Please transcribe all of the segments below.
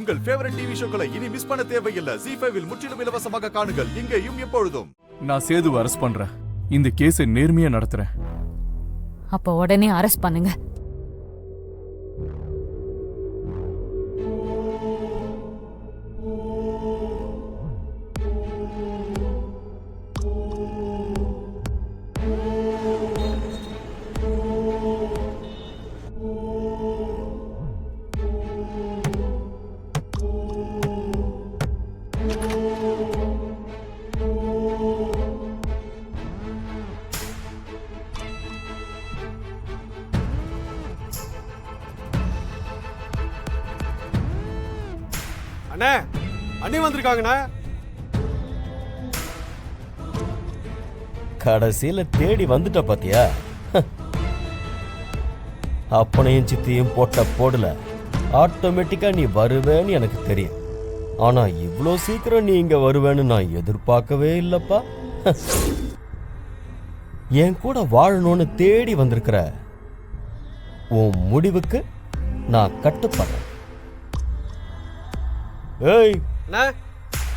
உங்கள் favourite TV ஷோக்களை இனி miss பண்ண தேவையில்லை. ZEE5 இல் முற்றிலும் இலவசமாக காணுங்கள். இங்கேயும் எப்பொழுதும். நான் சேதுவை அரெஸ்ட் பண்றேன். இந்த கேஸை நேர்மையா நடத்துறேன். அப்ப உடனே அரெஸ்ட் பண்ணுங்க. அண்ணே, அண்ணி வந்திருக்காங்கண்ணே. கடைசியில தேடி வந்துட்ட பாத்தியா? அப்பனையும் சித்தியும் போட்ட போடல ஆட்டோமேட்டிக்கா நீ வருவேன்னு எனக்கு தெரியும். ஆனா இவ்வளோ சீக்கிரம் நீ இங்க வருவேன்னு நான் எதிர்பார்க்கவே இல்லப்பா. என் கூட வாழணும்னு தேடி வந்திருக்கிற உன் முடிவுக்கு நான் கட்டுப்படுறேன். ஏய்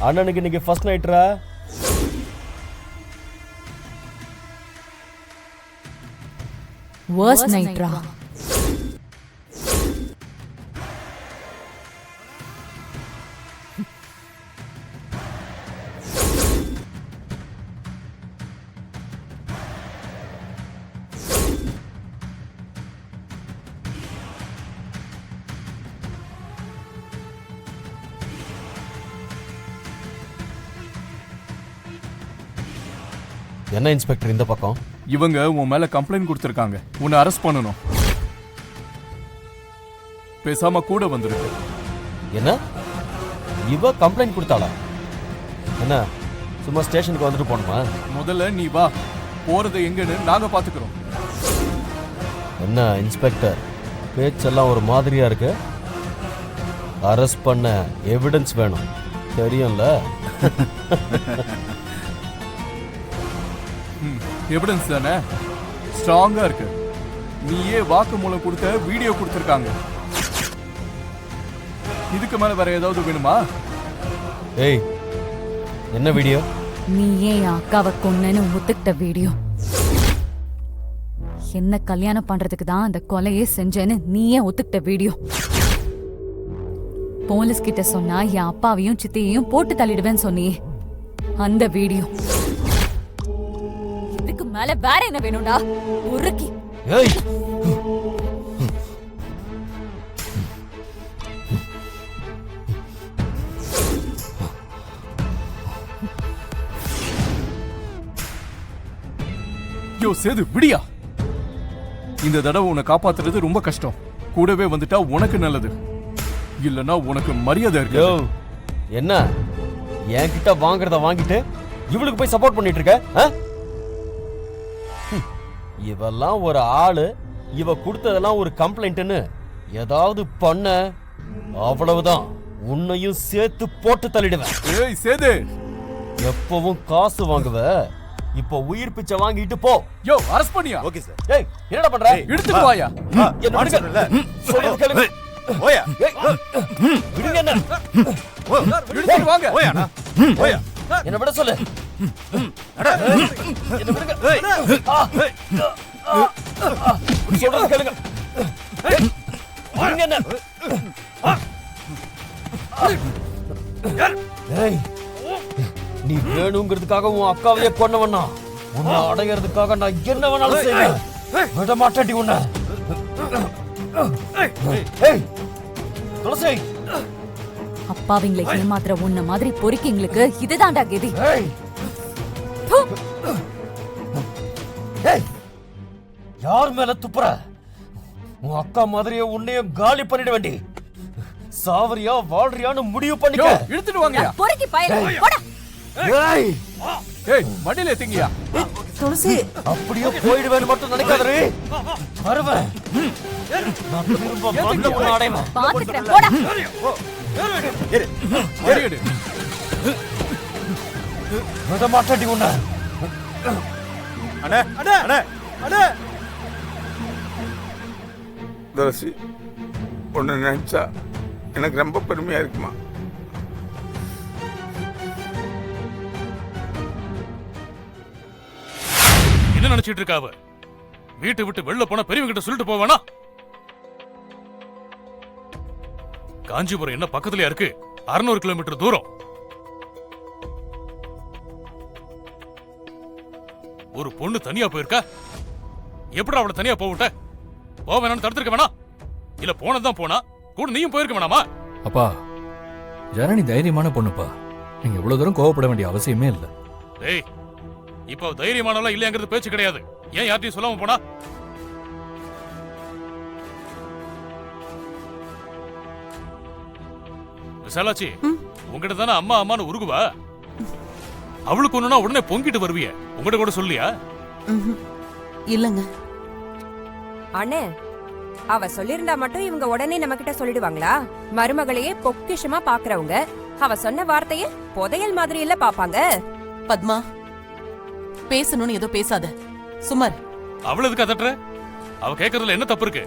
அண்ணனுக்கு இன்னைக்கு ஃபர்ஸ்ட் நைட்ரா? வர்ஸ்ட் நைட்ரா? என்ன இன்ஸ்பெக்டர் இந்த பக்கம்? இவங்க உன் மேல கம்ப்ளைண்ட் கொடுத்திருக்காங்க. உன்னை அரெஸ்ட் பண்ணணும். பேசாம கூட வந்துருக்கு. என்ன இவ கம்ப்ளைண்ட் கொடுத்தாளா? என்ன சும்மா ஸ்டேஷனுக்கு வந்துட்டு போணுமா? முதல்ல நீ வா, போறது எங்கன்னு நாங்க பாத்துக்கிறோம். என்ன இன்ஸ்பெக்டர் பேச்செல்லாம் ஒரு மாதிரியா இருக்கு? அரெஸ்ட் பண்ண எவிடன்ஸ் வேணும் தெரியும்ல? எவிடன்ஸ் தானே ஸ்ட்ராங்கா இருக்கு. நீயே வாக்கு மூலம் கொடுத்த வீடியோ கொடுத்திருக்காங்க. இதுக்கு மேல வேற ஏதாவது வேணுமா? ஏய் என்ன வீடியோ? நீயே என் அக்காவை கொன்னேன்னு ஒத்துக்கிட்ட வீடியோ. என்ன கல்யாணம் பண்றதுக்கு தான் அந்த கொலையே செஞ்சேன்னு நீயே ஒத்துக்கிட்ட வீடியோ. போலீஸ் கிட்ட சொன்னா என் அப்பாவையும் சித்தியையும் போட்டு தள்ளிடுவேன்னு சொன்னியே அந்த வீடியோ. இதுக்கு மேல வேற என்ன வேணும்டா? உருக்கி. ஏய் யோ சேது விடியா. இந்த தடவை உன்னை காப்பாத்துறது ரொம்ப கஷ்டம். கூடவே வந்துட்டா உனக்கு நல்லது. இல்லனா உனக்கு மரியாதை இருக்கு. யோ என்ன என்கிட்ட வாங்குறத வாங்கிட்டு இவளுக்கு போய் சப்போர்ட் பண்ணிட்டு இருக்க? இவெல்லாம் ஒரு ஆளு, இவ கொடுத்ததெல்லாம் ஒரு கம்ப்ளைண்ட்னு ஏதாவது பண்ண அவ்வளவுதான் உன்னையும் சேர்த்து போட்டு தள்ளிடுவேன். ஏய் சேது, எப்பவும் காசு வாங்குவ, இப்போ உயிர் பிச்சை வாங்கிட்டு போ. யோ அரெஸ்ட் பண்ணியா? Okay sir. ஏய் என்னடா பண்ற? எடுத்துட்டு வாயா. என்ன விடுங்க. சொல்றது கேளுங்க. ஓயா விடுங்க என்ன. எடுத்துட்டு வாங்க. ஓயாடா ஓயா. என்ன விட சொல்லு. என்ன விடுங்க. சொல்றது கேளுங்க. விடுங்க என்ன. ஏய் நீ வேணுங்கிறதுக்காக உன் அக்காவையே கொன்னவனா? உன்னை அடையிறதுக்காக நான் என்ன வேணாலும் செய்வேன். விட மாட்டேன்டி உன்னை. ஏய் துளசி. அப்பாவிங்களை ஏமாத்துற உன்ன மாதிரி பொறுக்கிங்களுக்கு இதுதான்டா கதி. ஏய் ஏய் யார் மேல துப்புற? உன் அக்கா மாதிரியே உன்னையும் காலி பண்ணிட வேண்டி. சாவரியா வாழ்றியான்னு முடிவு பண்ணிக்க. எடுத்துட்டு வாங்கயா. பொறுக்கி பயல போடா. ஏய் ஏய் மடியில ஏத்திங்கயா. துளசி அப்படியே போயிடுவேன்னு மட்டும் நினைக்காதே. வருவேன். நான் திரும்ப வந்து உன்னை அடைவேன். பாத்துக்கிறேன் போடா. மடியடு. விட மாட்டேன்டி உன்னை. அண்ணே அண்ணே அண்ணே அண்ணே. துளசி உன்னை நினைச்சா எனக்கு ரொம்ப பெருமையா இருக்குமா. என்ன நினைச்சிட்டு இருக்கா அவ? வீட்டை விட்டு வெளில போனா பெரியவங்க கிட்ட சொல்லிட்டு போவானா? காஞ்சிபுரம் என்ன பக்கத்துலயா இருக்கு? 600 கிலோமீட்டர் தூரம். ஒரு பொண்ணு தனியா போயிருக்கா? எப்படி அவளை தனியா போவிட்ட? போவேனான்னு தடுத்திருக்க வேணா? இல்ல போனதான் போனா கூட நீயும் போயிருக்க வேணாமா? அப்பா, ஜனனி தைரியமான பொண்ணுப்பா. நீங்க இவ்வளவு தூரம் கோவப்பட வேண்டிய அவசியமே இல்ல. டேய், இப்ப தைரியமானவளா இல்லையாங்கிறது பேச்சு கிடையாது. ஏன் யார்ட்டையும் சொல்லாம போனா? விசாலாச்சி, உங்ககிட்ட தானே அம்மா அம்மான்னு உருகுவா? அவளுக்கு ஒண்ணுனா உடனே பொங்கிட்டு வருவிய. உங்ககிட்ட கூட சொல்லியா? இல்லங்க. அண்ணே, அவ சொல்லிருந்தா மட்டும் இவங்க உடனே நம்ம கிட்ட சொல்லிடுவாங்களா? மருமகளையே பொக்கிஷமா பாக்குறவங்க அவ சொன்ன வார்த்தைய புதையல் மாதிரி இல்ல பாப்பாங்க. பத்மா, பேசணும்னு ஏதோ பேசாத. சுமார். அவள எதுக்கு அதட்டுற? அவ கேக்குறதுல என்ன தப்பு இருக்கு?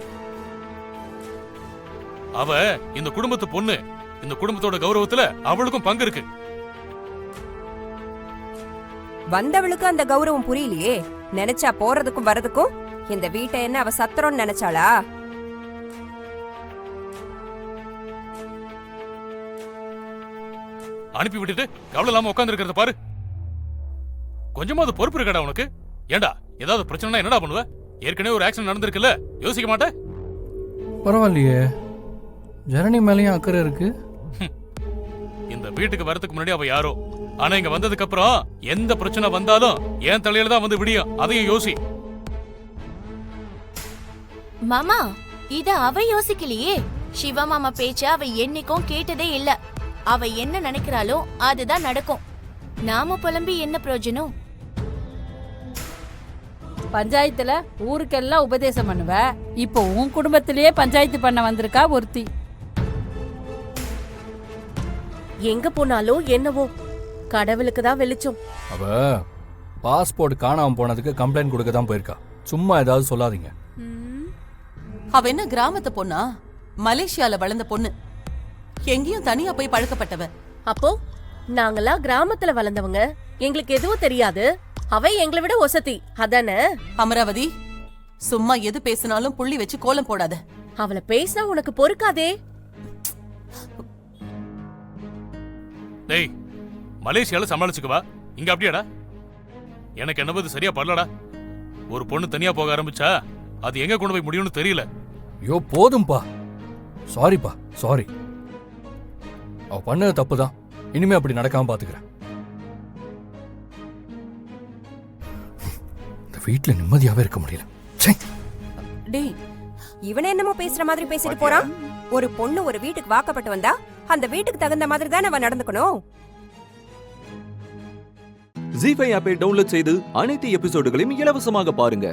அவ இந்த குடும்பத்து பொண்ணு. இந்த குடும்பத்தோட கௌரவத்துல அவளுக்கும் பங்கு இருக்கு. வந்தவளுக்கு அந்த கௌரவம் புரியலையே. நினைச்சா போறதுக்கும் வரதுக்கும் இந்த வீட்டை என்ன அவ சத்திரம்னு நினைச்சாளா? அனுப்பி விட்டுட்டு கவலை இல்லாம உட்கார்ந்து இருக்கிறத பாரு. கொஞ்சமாவது பொறுப்பு இருக்கடா உனக்கு? ஏண்டா, ஏதாவது பிரச்சனைனா என்னடா பண்ணுவ? ஏற்கனவே ஒரு ஆக்சிடென்ட் நடந்திருக்குல்ல, யோசிக்க மாட்டே? பரவாயில்லையே, ஜனனி மேலயும் அக்கறை இருக்கு. இந்த வீட்டுக்கு வரதுக்கு முன்னாடி அவ யாரோ, ஆனா இங்க வந்ததுக்கு அப்புறம் எந்த பிரச்சனை வந்தாலும் என் தலையில தான் வந்து விடியும். அதையும் யோசி. மாமா, இத அவ யோசிக்கலையே. சிவா மாமா பேச்ச அவ என்னைக்கும் கேட்டதே இல்ல. அவ என்ன நினைக்கிறாளோ அதுதான் நடக்கும். நாம புலம்பி என்ன பிரயோஜனம்? பஞ்சாயத்துல ஊருக்கெல்லாம் உபதேசம் பண்ணுவ. இப்போ உன் குடும்பத்திலேயே பஞ்சாயத்து பண்ண வந்திருக்கா ஒருத்தி. எங்க போனாலும் என்னவோ கடவுளுக்கு தான் வெளிச்சம். அவ பாஸ்போர்ட் காணாம போனதுக்கு கம்ப்ளைண்ட் கொடுக்க தான் போயிருக்கா. சும்மா ஏதாவது சொல்லாதீங்க. அவ என்ன கிராமத்து பொண்ணா? மலேசியால வளர்ந்த பொண்ணு. எங்கேயும் தனியா போய் பழக்கப்பட்டவ. அப்போ நாங்களா கிராமத்துல வளர்ந்தவங்க, எங்களுக்கு எதுவும் தெரியாது. அவ எங்களை விட ஒசத்தி, அதானே? அமராவதி, சும்மா எது பேசினாலும் புள்ளி வச்சு கோலம் போடாத. அவளை பேசினா உனக்கு பொறுக்காதே. டேய், மலேசியால சமாளிச்சுக்குவா, இங்க அப்படியாடா? எனக்கு என்னவது சரியா பரலடா. ஒரு பொண்ணு தனியா போக ஆரம்பிச்சா அது எங்க கொண்டு போய் முடியும்னு தெரியல. ஐயோ போதும்பா, சாரிப்பா, சாரி. அவ பண்ணது தப்புதான். இனிமே அப்படி நடக்காம பாத்துக்கிறேன். இந்த வீட்டுல நிம்மதியாவே இருக்க முடியல. டேய், இவன் என்னமோ பேசுற மாதிரி பேசிட்டு போறான். ஒரு பொண்ணு ஒரு வீட்டுக்கு வாக்கப்பட்டு வந்தா அந்த வீட்டுக்கு தகுந்த மாதிரி தான் அவன் நடந்துக்கணும். ஜீ5 ஆப்பை டவுன்லோட் செய்து அனைத்து எபிசோடுகளையும் இலவசமாக பாருங்க.